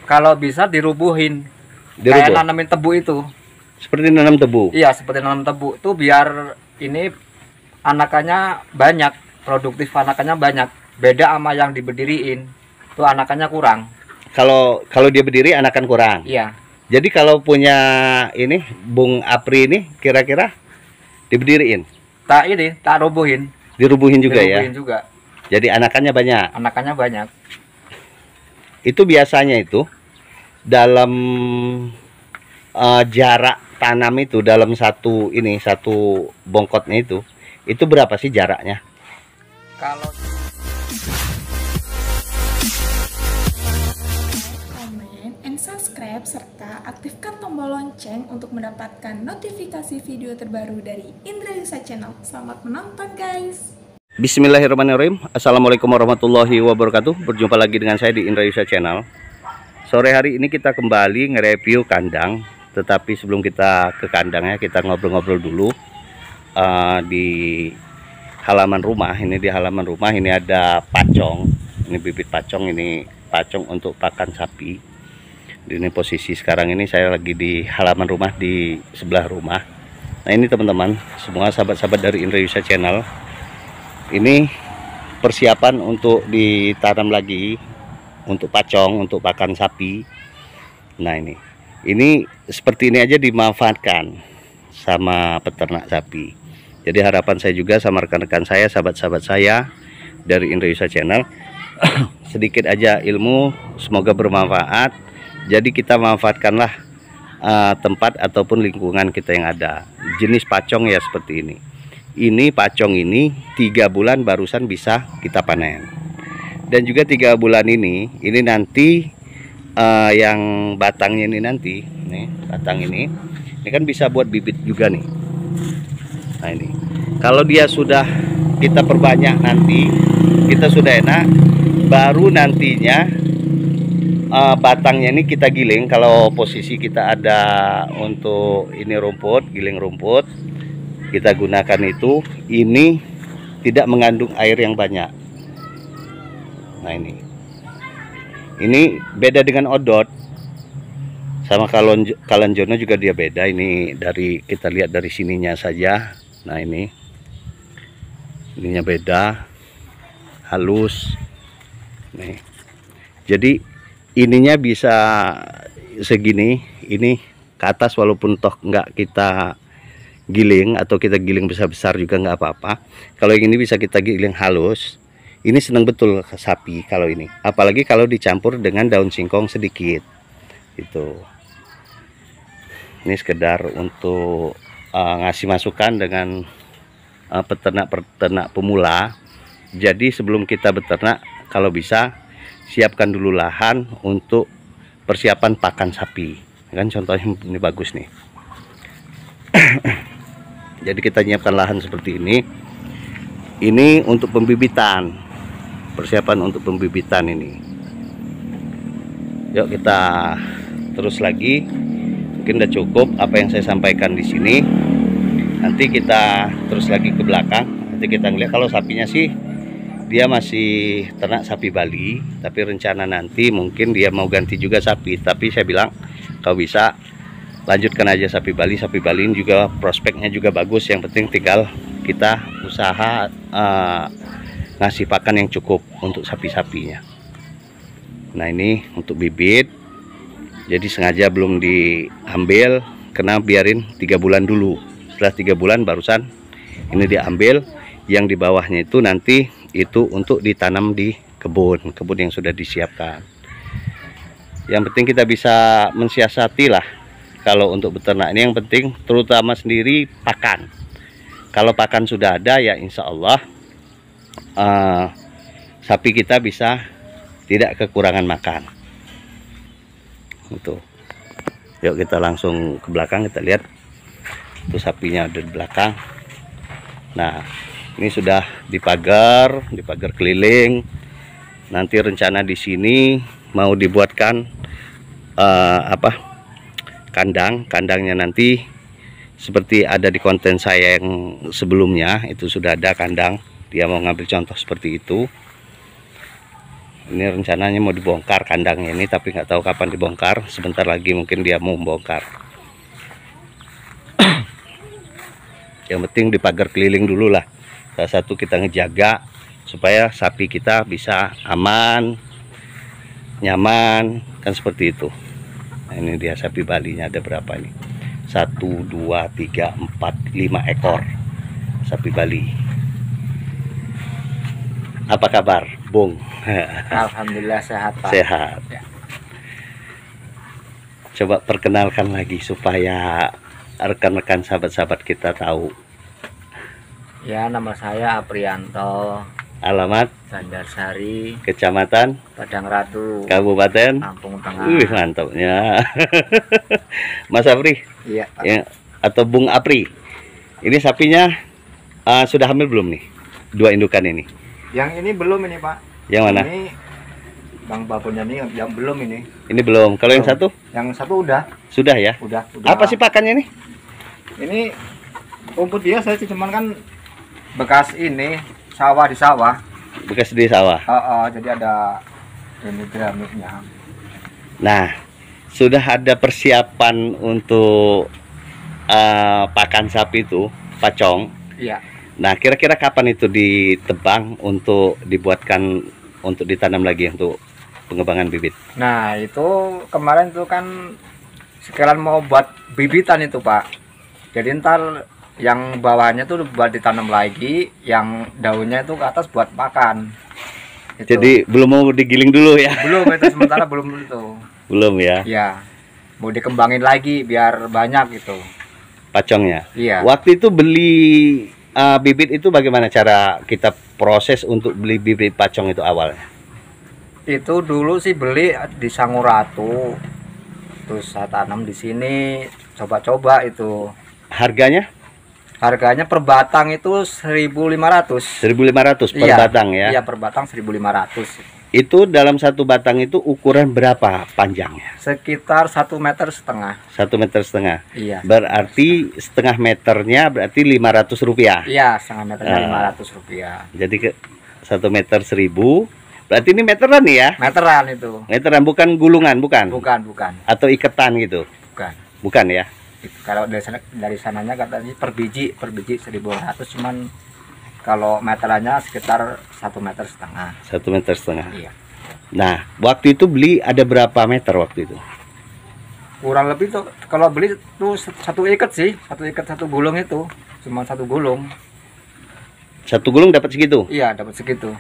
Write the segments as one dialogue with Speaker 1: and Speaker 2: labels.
Speaker 1: Kalau bisa dirubuhin.
Speaker 2: Dirubuh?
Speaker 1: Kayak nanamin tebu itu.
Speaker 2: Seperti nanam tebu?
Speaker 1: Iya, seperti nanam tebu. Tuh biar ini anakannya banyak, produktif anakannya banyak. Beda sama yang diberdiriin. Tuh anakannya kurang.
Speaker 2: Kalau dia berdiri anakan kurang?
Speaker 1: Iya.
Speaker 2: Jadi kalau punya ini, Bung Apri ini kira-kira diberdiriin?
Speaker 1: Tak rubuhin.
Speaker 2: Dirubuhin juga ya?
Speaker 1: Dirubuhin juga.
Speaker 2: Jadi anakannya banyak?
Speaker 1: Anakannya banyak.
Speaker 2: Itu biasanya itu dalam jarak tanam itu dalam satu bongkotnya itu berapa sih jaraknya?
Speaker 1: Kalau
Speaker 3: komen, and subscribe serta aktifkan tombol lonceng untuk mendapatkan notifikasi video terbaru dari Indra Yusa Channel. Selamat menonton guys.
Speaker 2: Bismillahirrahmanirrahim. Assalamualaikum warahmatullahi wabarakatuh. Berjumpa lagi dengan saya di Indra Yusa Channel. Sore hari ini kita kembali nge-review kandang. Tetapi sebelum kita ke kandangnya, kita ngobrol-ngobrol dulu di halaman rumah. Ini di halaman rumah ini ada pacong. Ini bibit pacong, ini pacong untuk pakan sapi. Ini posisi sekarang ini saya lagi di halaman rumah, di sebelah rumah. Nah ini teman-teman, semua sahabat-sahabat dari Indra Yusa Channel. Ini persiapan untuk ditanam lagi untuk pacong, untuk pakan sapi. Nah ini seperti ini aja dimanfaatkan sama peternak sapi. Jadi harapan saya juga sama rekan-rekan saya, sahabat-sahabat saya dari Indra Yusa Channel, sedikit aja ilmu, semoga bermanfaat. Jadi kita manfaatkanlah tempat ataupun lingkungan kita yang ada. Jenis pacong ya seperti ini. Ini pacong ini 3 bulan barusan bisa kita panen. Dan juga 3 bulan ini nanti yang batangnya ini nanti, nih batang ini kan bisa buat bibit juga nih. Nah ini, kalau dia sudah kita perbanyak nanti, kita sudah enak, baru nantinya batangnya ini kita giling. Kalau posisi kita ada untuk ini rumput, giling rumput, kita gunakan itu. Ini tidak mengandung air yang banyak. Nah ini beda dengan odot sama kalanjono juga dia beda. Ini dari kita lihat dari sininya saja. Nah ininya beda, halus nih. Jadi ininya bisa segini, ini ke atas walaupun toh nggak kita giling atau kita giling besar-besar juga nggak apa-apa. Kalau yang ini bisa kita giling halus. Ini senang betul sapi kalau ini, apalagi kalau dicampur dengan daun singkong sedikit. Itu ini sekedar untuk ngasih masukan dengan peternak-peternak pemula. Jadi sebelum kita beternak, kalau bisa siapkan dulu lahan untuk persiapan pakan sapi. Kan contohnya ini bagus nih. Jadi kita nyiapkan lahan seperti ini. Ini untuk pembibitan. Persiapan untuk pembibitan ini. Yuk kita terus lagi. Mungkin udah cukup apa yang saya sampaikan di sini. Nanti kita terus lagi ke belakang. Nanti kita ngeliat kalau sapinya sih dia masih ternak sapi Bali, tapi rencana nanti mungkin dia mau ganti juga sapi. Tapi saya bilang kalau bisa lanjutkan aja sapi Bali. Sapi Bali ini juga prospeknya juga bagus. Yang penting tinggal kita usaha ngasih pakan yang cukup untuk sapi-sapinya. Nah ini untuk bibit. Jadi sengaja belum diambil, karena biarin 3 bulan dulu. Setelah 3 bulan barusan ini diambil. Yang di bawahnya itu nanti itu untuk ditanam di kebun yang sudah disiapkan. Yang penting kita bisa mensiasati lah. Kalau untuk beternak ini yang penting terutama sendiri pakan. Kalau pakan sudah ada ya insya Allah sapi kita bisa tidak kekurangan makan. Itu. Yuk kita langsung ke belakang, kita lihat itu sapinya ada di belakang. Nah ini sudah dipagar keliling. Nanti rencana di sini mau dibuatkan kandangnya nanti seperti ada di konten saya yang sebelumnya. Itu sudah ada kandang, dia mau ngambil contoh seperti itu. Ini rencananya mau dibongkar kandangnya ini, tapi nggak tahu kapan dibongkar. Sebentar lagi mungkin dia mau bongkar. Yang penting dipagar keliling dulu lah. Salah satu kita ngejaga supaya sapi kita bisa aman, nyaman, kan seperti itu. Nah, ini dia sapi Balinya ada berapa ini? 1, 2, 3, 4, 5 ekor sapi Bali. Apa kabar, Bung?
Speaker 1: Alhamdulillah sehat, Pak.
Speaker 2: Sehat.
Speaker 1: Ya.
Speaker 2: Coba perkenalkan lagi supaya rekan-rekan sahabat-sahabat kita tahu.
Speaker 1: Ya, nama saya Aprianto,
Speaker 2: Alamat,
Speaker 1: Bandarsari,
Speaker 2: Kecamatan,
Speaker 1: Padang Ratu,
Speaker 2: Kabupaten.
Speaker 1: Lampung Tengah.
Speaker 2: Mantapnya. Mas Apri,
Speaker 1: Iya, Pak.
Speaker 2: ya, atau Bung Apri. Ini sapinya sudah hamil belum nih? 2 indukan ini.
Speaker 1: Yang ini belum ini, Pak.
Speaker 2: Yang mana?
Speaker 1: Ini Bang Bapunya nih yang belum ini.
Speaker 2: Ini belum. Kalau yang
Speaker 1: Belum.
Speaker 2: satu
Speaker 1: Yang satu udah.
Speaker 2: sudah ya.
Speaker 1: Udah.
Speaker 2: Apa sih pakannya nih?
Speaker 1: Ini rumput biasa sih, cuman kan bekas ini sawah di sawah.
Speaker 2: Bekas di sawah.
Speaker 1: Jadi ada ini gramnya.
Speaker 2: Nah, sudah ada persiapan untuk pakan sapi itu, pacong.
Speaker 1: Iya.
Speaker 2: Nah, kira-kira kapan itu ditebang untuk dibuatkan untuk ditanam lagi untuk pengembangan bibit?
Speaker 1: Nah, itu kemarin tuh kan sekalian mau buat bibitan itu, Pak. Jadi ntar yang bawahnya tuh buat ditanam lagi, yang daunnya itu ke atas buat pakan. Itu.
Speaker 2: Jadi belum mau digiling dulu ya?
Speaker 1: Belum, itu sementara belum itu.
Speaker 2: Belum ya,
Speaker 1: Ya. Mau dikembangin lagi biar banyak gitu.
Speaker 2: pacongnya.
Speaker 1: Iya.
Speaker 2: Waktu itu beli bibit itu bagaimana cara kita proses untuk beli bibit pacong itu awalnya?
Speaker 1: Itu dulu sih beli di Sanguratu. Terus saya tanam di sini, coba-coba itu.
Speaker 2: Harganya?
Speaker 1: Harganya per batang itu 1.500.
Speaker 2: 1.500 per
Speaker 1: Iya,
Speaker 2: batang ya?
Speaker 1: Iya, per batang 1.500.
Speaker 2: Itu dalam satu batang itu ukuran berapa panjangnya?
Speaker 1: Sekitar 1,5 meter.
Speaker 2: 1,5 meter.
Speaker 1: Iya.
Speaker 2: Berarti setengah meternya berarti Rp500.
Speaker 1: Iya, setengah meternya Rp500.
Speaker 2: Jadi ke 1 meter 1.000. Berarti ini meteran nih ya?
Speaker 1: Meteran itu.
Speaker 2: Meteran, bukan gulungan, bukan?
Speaker 1: Bukan.
Speaker 2: Atau iketan gitu?
Speaker 1: Bukan.
Speaker 2: Bukan ya?
Speaker 1: Kalau dari sananya katanya per biji 1.200, cuman kalau meterannya sekitar 1,5 meter.
Speaker 2: 1,5 meter.
Speaker 1: Iya.
Speaker 2: Nah, waktu itu beli ada berapa meter waktu itu?
Speaker 1: Kurang lebih tuh kalau beli tuh satu ikat sih, satu gulung itu, cuma satu gulung.
Speaker 2: Satu gulung dapat segitu?
Speaker 1: Iya, dapat segitu.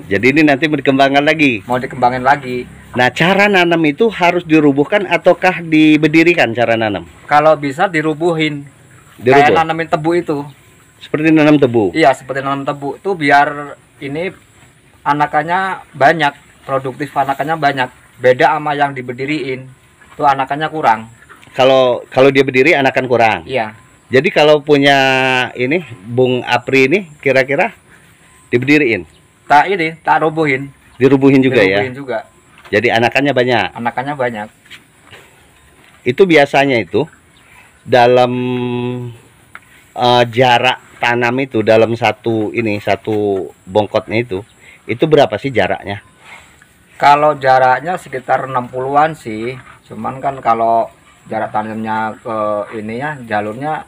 Speaker 2: Jadi ini nanti mau dikembangkan lagi.
Speaker 1: Mau dikembangin lagi.
Speaker 2: Nah, cara nanam itu harus dirubuhkan ataukah diberdirikan cara nanam?
Speaker 1: Kalau bisa dirubuhin.
Speaker 2: Dirubuh?
Speaker 1: Kayak nanamin tebu itu.
Speaker 2: Seperti nanam tebu?
Speaker 1: Iya, seperti nanam tebu. Tuh biar ini anakannya banyak, produktif anakannya banyak. Beda sama yang diberdiriin. Tuh anakannya kurang.
Speaker 2: Kalau dia berdiri anakan kurang.
Speaker 1: Iya.
Speaker 2: Jadi kalau punya ini Bung Apri ini kira-kira diberdiriin?
Speaker 1: Tak rubuhin.
Speaker 2: Dirubuhin juga
Speaker 1: Dirubuhin
Speaker 2: ya?
Speaker 1: juga.
Speaker 2: Jadi anakannya banyak?
Speaker 1: Anakannya banyak.
Speaker 2: Itu biasanya itu dalam jarak tanam itu dalam satu bongkotnya itu berapa sih jaraknya?
Speaker 1: Kalau jaraknya sekitar 60-an sih. Cuman kan kalau jarak tanamnya ke ini ya, jalurnya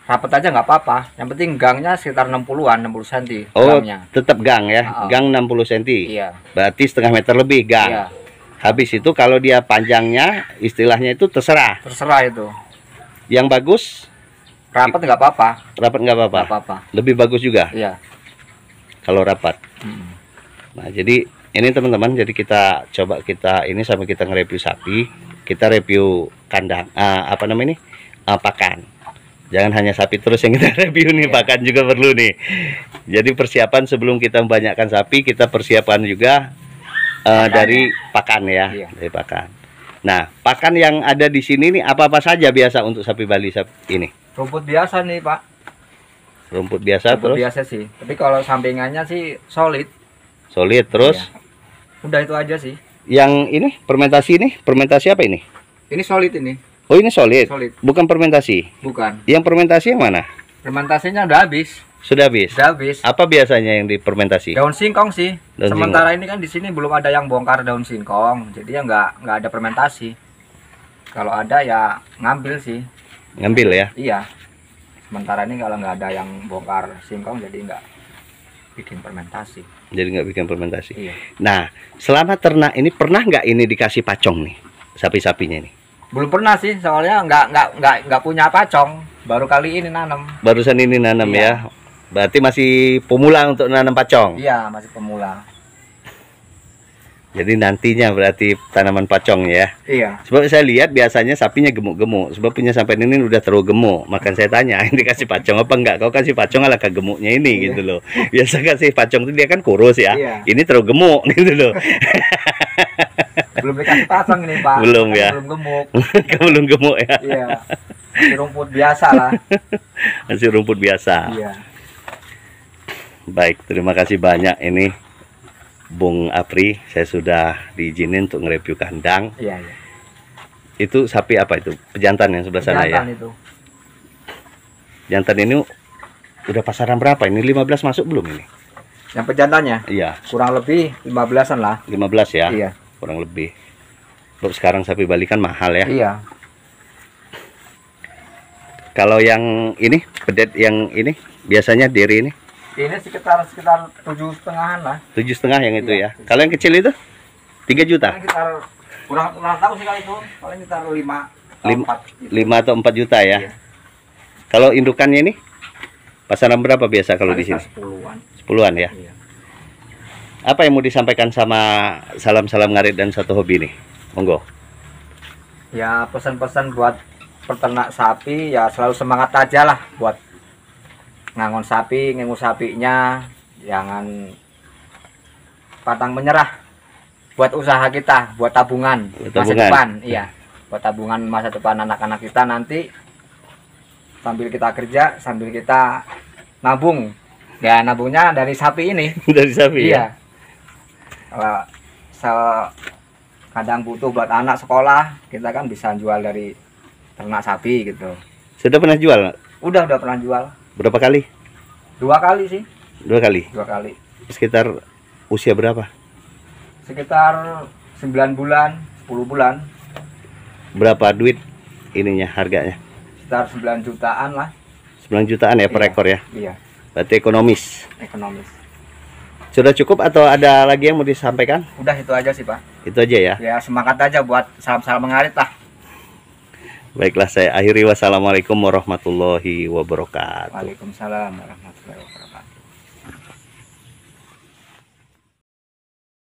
Speaker 1: rapet aja nggak apa-apa. Yang penting gangnya sekitar 60-an, 60 cm.
Speaker 2: Oh,
Speaker 1: gangnya.
Speaker 2: tetap gang ya? Gang 60 cm?
Speaker 1: Iya.
Speaker 2: Berarti setengah meter lebih gang?
Speaker 1: Iya.
Speaker 2: Habis itu kalau dia panjangnya, istilahnya itu terserah?
Speaker 1: Terserah itu.
Speaker 2: Yang bagus?
Speaker 1: Rapat nggak apa-apa.
Speaker 2: Rapat nggak apa-apa?
Speaker 1: Nggak apa-apa.
Speaker 2: Lebih bagus juga?
Speaker 1: Iya.
Speaker 2: Kalau rapat?
Speaker 1: Hmm.
Speaker 2: Nah, jadi ini teman-teman, jadi kita coba ini sampai kita nge-review sapi, kita review kandang, pakan. Jangan hanya sapi terus yang kita review nih, pakan juga perlu nih. Jadi persiapan sebelum kita membanyakkan sapi, kita persiapan juga dari pakan ya, dari pakan. Nah, pakan yang ada di sini nih apa-apa saja biasa untuk sapi Bali ini?
Speaker 1: Rumput biasa nih, Pak.
Speaker 2: Rumput biasa.
Speaker 1: Rumput
Speaker 2: terus?
Speaker 1: biasa sih. Tapi kalau sampingannya sih solid.
Speaker 2: Solid terus?
Speaker 1: Iya. Udah itu aja sih.
Speaker 2: Yang fermentasi apa ini?
Speaker 1: Ini solid ini.
Speaker 2: Oh, ini solid.
Speaker 1: Solid.
Speaker 2: Bukan fermentasi.
Speaker 1: Bukan.
Speaker 2: Yang fermentasi yang mana?
Speaker 1: Fermentasinya udah habis.
Speaker 2: Sudah habis.
Speaker 1: Sudah habis.
Speaker 2: Apa biasanya yang difermentasi?
Speaker 1: Daun singkong sih.
Speaker 2: Daun
Speaker 1: Sementara ini kan di sini belum ada yang bongkar daun singkong, jadi ya nggak ada fermentasi. Kalau ada ya ngambil sih.
Speaker 2: Ngambil ya.
Speaker 1: Iya. Sementara ini kalau nggak ada yang bongkar singkong, jadi nggak bikin fermentasi.
Speaker 2: Jadi nggak bikin fermentasi.
Speaker 1: Iya.
Speaker 2: Nah, selama ternak ini pernah nggak ini dikasih pacong nih, sapi-sapinya ini?
Speaker 1: Belum pernah sih, soalnya nggak punya pacong. Baru kali ini nanam.
Speaker 2: Barusan ini nanam
Speaker 1: Iya.
Speaker 2: ya. Berarti masih pemula untuk nanam pacong.
Speaker 1: Iya, masih pemula.
Speaker 2: Jadi nantinya berarti tanaman pacong ya.
Speaker 1: Iya.
Speaker 2: Sebab saya lihat biasanya sapinya gemuk-gemuk. Sebab punya sampai ini udah terlalu gemuk. Makan saya tanya, ini dikasih pacong apa enggak? Kau kasih pacong ala gemuknya ini
Speaker 1: Iya.
Speaker 2: gitu loh. Biasa kasih pacong itu dia kan kurus ya.
Speaker 1: Iya.
Speaker 2: Ini terlalu gemuk gitu loh.
Speaker 1: Belum dikasih pacong ini, Pak.
Speaker 2: Belum
Speaker 1: Kan
Speaker 2: ya.
Speaker 1: Belum gemuk.
Speaker 2: Belum gemuk ya.
Speaker 1: Iya. Masih rumput biasa lah.
Speaker 2: Masih rumput biasa.
Speaker 1: Iya.
Speaker 2: Baik, terima kasih banyak ini Bung Apri. Saya sudah diizinin untuk nge-review kandang.
Speaker 1: Iya, iya.
Speaker 2: Itu sapi apa itu? Pejantan yang sebelah sana ya.
Speaker 1: Jantan itu.
Speaker 2: Jantan ini udah pasaran berapa? Ini 15 masuk belum ini?
Speaker 1: Yang pejantannya
Speaker 2: Iya,
Speaker 1: kurang lebih 15-an lah.
Speaker 2: 15 ya.
Speaker 1: Iya.
Speaker 2: Kurang lebih. Sebab sekarang sapi Bali kan mahal ya.
Speaker 1: Iya.
Speaker 2: Kalau yang ini, pedet yang ini, biasanya diri ini
Speaker 1: Ini sekitar 7,5-an lah.
Speaker 2: 7,5 yang itu
Speaker 1: Iya.
Speaker 2: ya. Kalau yang kecil itu 3 juta.
Speaker 1: Paling sekitar kurang tahu sih kalau itu. Paling sekitar 5 atau
Speaker 2: Lim-
Speaker 1: 4 gitu.
Speaker 2: 5 atau 4 juta ya.
Speaker 1: Iya.
Speaker 2: Kalau indukannya ini pasaran berapa biasa kalau di
Speaker 1: Paling
Speaker 2: sini?
Speaker 1: 10-an.
Speaker 2: 10-an ya.
Speaker 1: Iya.
Speaker 2: Apa yang mau disampaikan sama salam-salam ngarit dan satu hobi nih? Monggo.
Speaker 1: Ya, pesan-pesan buat peternak sapi ya selalu semangat aja lah buat ngangon sapi, ngengu sapinya, jangan pantang menyerah buat usaha kita, buat tabungan
Speaker 2: Buat
Speaker 1: masa
Speaker 2: tabungan.
Speaker 1: depan, iya, buat tabungan masa depan anak-anak kita nanti sambil kita kerja, sambil kita nabung, ya nabungnya dari sapi ini,
Speaker 2: Dari sapi ya.
Speaker 1: iya, kalau kadang butuh buat anak sekolah, kita kan bisa jual dari ternak sapi gitu.
Speaker 2: Sudah pernah jual?
Speaker 1: Udah pernah jual.
Speaker 2: Berapa kali?
Speaker 1: 2 kali sih,
Speaker 2: 2 kali.
Speaker 1: 2 kali.
Speaker 2: Sekitar usia berapa?
Speaker 1: Sekitar 9 bulan, 10 bulan,
Speaker 2: Berapa duit ininya harganya?
Speaker 1: sekitar 9 jutaan lah.
Speaker 2: 9 jutaan ya per
Speaker 1: Iya.
Speaker 2: ekor ya.
Speaker 1: Iya,
Speaker 2: Berarti ekonomis.
Speaker 1: ekonomis.
Speaker 2: Sudah cukup atau ada lagi yang mau disampaikan?
Speaker 1: Udah itu aja sih, Pak.
Speaker 2: Itu aja ya.
Speaker 1: Ya semangat aja buat salam-salam mengarit lah.
Speaker 2: Baiklah, saya akhiri. Wassalamualaikum warahmatullahi wabarakatuh.
Speaker 1: Waalaikumsalam warahmatullahi wabarakatuh.